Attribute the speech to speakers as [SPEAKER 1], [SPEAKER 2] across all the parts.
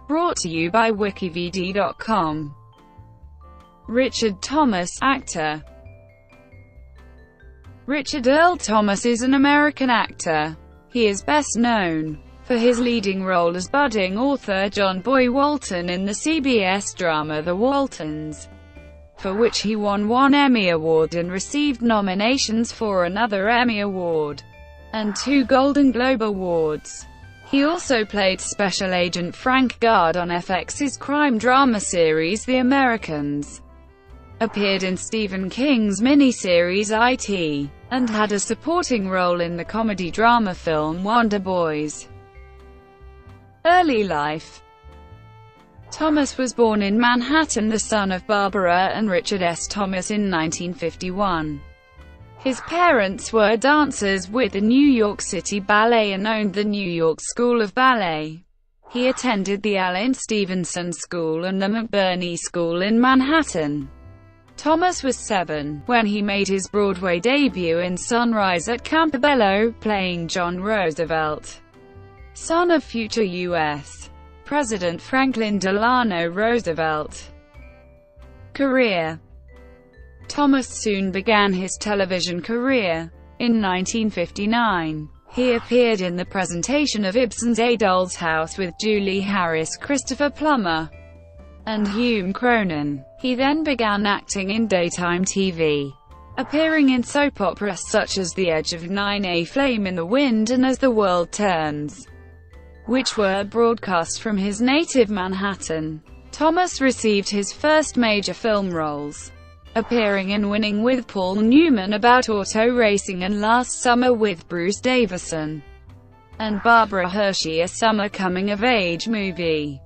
[SPEAKER 1] Brought to you by WikiVidi.com. Richard Thomas, actor. Richard Earl Thomas is an American actor. He is best known for his leading role as budding author John-Boy Walton in the CBS drama The Waltons, for which he won one Emmy Award and received nominations for another Emmy Award and 2 Golden Globe Awards. He also played Special Agent Frank Gaad on FX's crime drama series The Americans, appeared in Stephen King's miniseries IT, and had a supporting role in the comedy-drama film Wonder Boys. Early life. Thomas was born in Manhattan, the son of Barbara and Richard S. Thomas, in 1951. His parents were dancers with the New York City Ballet and owned the New York School of Ballet. He attended the Allen Stevenson School and the McBurney School in Manhattan. Thomas was 7 when he made his Broadway debut in Sunrise at Campobello, playing John Roosevelt, son of future U.S. President Franklin Delano Roosevelt. Career. Thomas soon began his television career. In 1959, he appeared in the presentation of Ibsen's A Doll's House with Julie Harris, Christopher Plummer, and Hume Cronyn. He then began acting in daytime TV, appearing in soap operas such as The Edge of Nine, A Flame in the Wind and As the World Turns, which were broadcast from his native Manhattan. Thomas received his first major film roles, appearing in Winning with Paul Newman about auto racing and Last Summer with Bruce Davison and Barbara Hershey, a summer coming-of-age movie.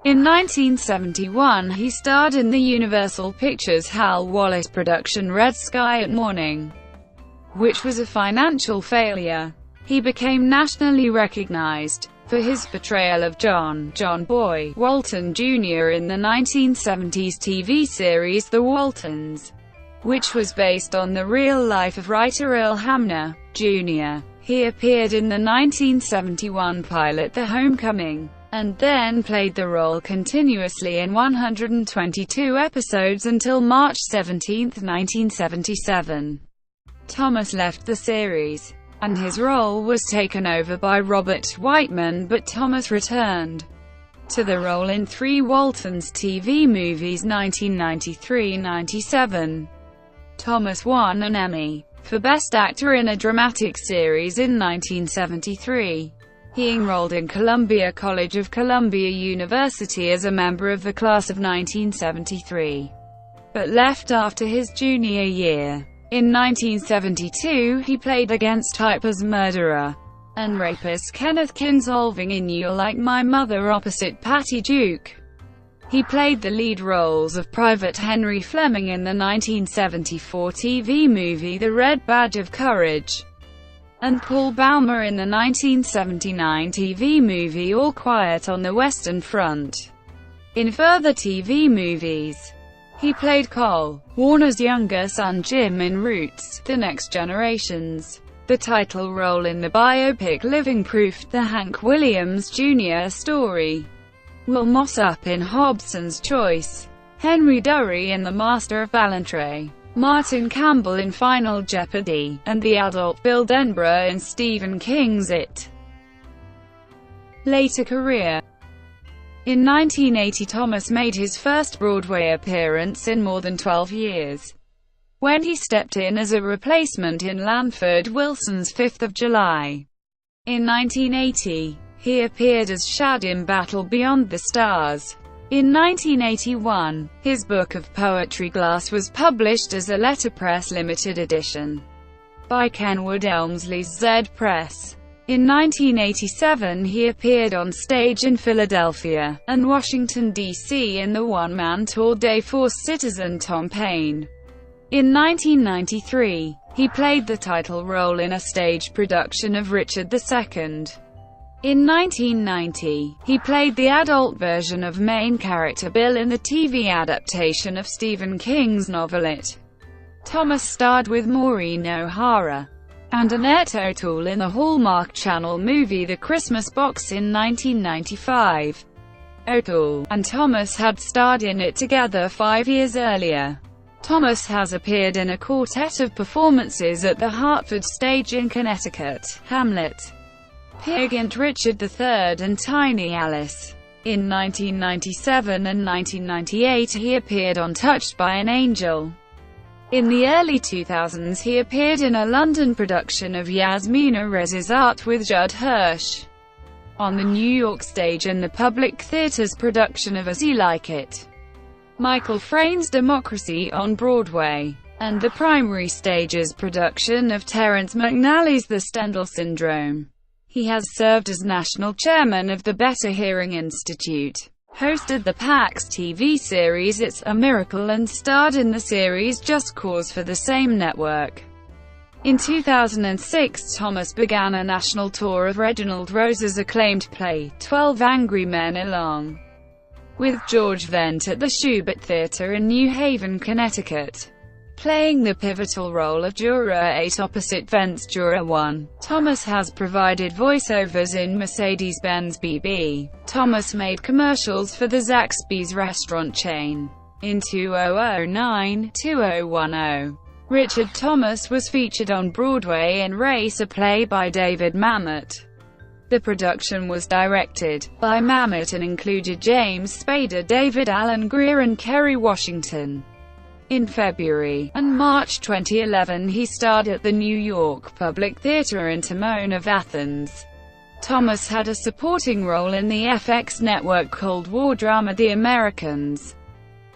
[SPEAKER 1] In 1971, he starred in the Universal Pictures Hal Wallis production Red Sky at Morning, which was a financial failure. He became nationally recognized for his portrayal of John-Boy Walton Jr. in the 1970s TV series The Waltons, which was based on the real life of writer Earl Hamner, Jr. He appeared in the 1971 pilot The Homecoming, and then played the role continuously in 122 episodes until March 17, 1977. Thomas left the series, and his role was taken over by Robert Whiteman, but Thomas returned to the role in 3 Waltons TV movies 1993-97. Thomas won an Emmy for Best Actor in a Dramatic Series in 1973. He enrolled in Columbia College of Columbia University as a member of the class of 1973, but left after his junior year. In 1972, he played against type as murderer and rapist Kenneth Kinsolving in You Like My Mother opposite Patty Duke. He played the lead roles of Private Henry Fleming in the 1974 TV movie The Red Badge of Courage, and Paul Baumer in the 1979 TV movie All Quiet on the Western Front. In further TV movies, he played Cole Warner's younger son Jim in Roots: The Next Generations, the title role in the biopic Living Proof, the Hank Williams Jr. story, Will Mossop in Hobson's Choice, Henry Durry in The Master of Ballantrae, Martin Campbell in Final Jeopardy, and the adult Bill Denborough in Stephen King's It. Later career. In 1980, Thomas made his first Broadway appearance in more than 12 years, when he stepped in as a replacement in Lanford Wilson's 5th of July. In 1980, he appeared as Shad in Battle Beyond the Stars. In 1981, his book of poetry Glass was published as a letterpress limited edition by Kenwood Elmsley's Z Press. In 1987, he appeared on stage in Philadelphia and Washington, D.C. in the one-man tour de force Citizen Tom Paine. In 1993, he played the title role in a stage production of Richard II. In 1990, he played the adult version of main character Bill in the TV adaptation of Stephen King's novel It. Thomas starred with Maureen O'Hara and Annette O'Toole in the Hallmark Channel movie The Christmas Box in 1995. O'Toole and Thomas had starred in it together 5 years earlier. Thomas has appeared in a quartet of performances at the Hartford Stage in Connecticut, Hamlet, Peer Gynt, Richard III and Tiny Alice. In 1997 and 1998 he appeared on Touched by an Angel. In the early 2000s he appeared in a London production of Yasmina Rez's Art with Judd Hirsch, on the New York stage and the Public Theatre's production of As You Like It, Michael Frayn's Democracy on Broadway, and the Primary Stage's production of Terence McNally's The Stendhal Syndrome. He has served as national chairman of the Better Hearing Institute, hosted the PAX TV series It's a Miracle and starred in the series Just Cause for the same network. In 2006, Thomas began a national tour of Reginald Rose's acclaimed play, 12 Angry Men, along with George Wendt at the Shubert Theatre in New Haven, Connecticut, playing the pivotal role of Juror 8 opposite Wendt's Juror 1. Thomas has provided voiceovers in Mercedes-Benz BB. Thomas made commercials for the Zaxby's restaurant chain in 2009-2010. Richard Thomas was featured on Broadway in Race, a play by David Mamet. The production was directed by Mamet and included James Spader, David Alan Grier and Kerry Washington. In February and March 2011 he starred at the New York Public Theatre in Timon of Athens. Thomas had a supporting role in the FX network Cold War drama The Americans,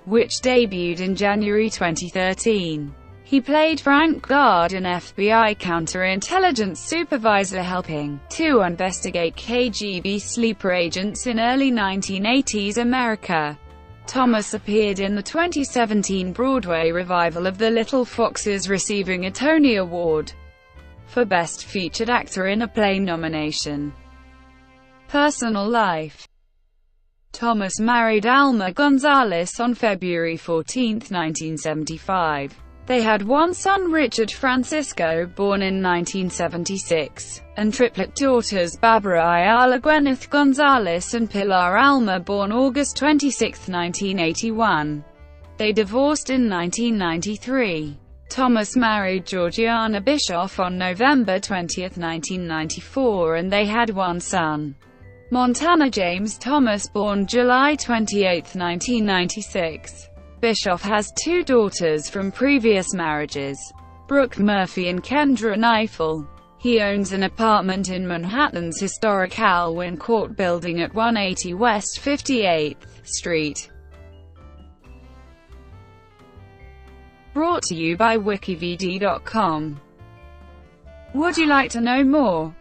[SPEAKER 1] which debuted in January 2013. He played Frank Gaad, an FBI counterintelligence supervisor helping to investigate KGB sleeper agents in early 1980s America. Thomas appeared in the 2017 Broadway revival of The Little Foxes, receiving a Tony Award for Best Featured Actor in a Play nomination. Personal life. Thomas married Alma Gonzalez on February 14, 1975. They had one son, Richard Francisco, born in 1976, and triplet daughters, Barbara Ayala, Gwyneth Gonzalez and Pilar Alma, born August 26, 1981. They divorced in 1993. Thomas married Georgiana Bischoff on November 20, 1994, and they had one son, Montana James Thomas, born July 28, 1996. Bischoff has two daughters from previous marriages, Brooke Murphy and Kendra Neifel. He owns an apartment in Manhattan's historic Alwyn Court building at 180 West 58th Street. Brought to you by WikiVidi.com. Would you like to know more?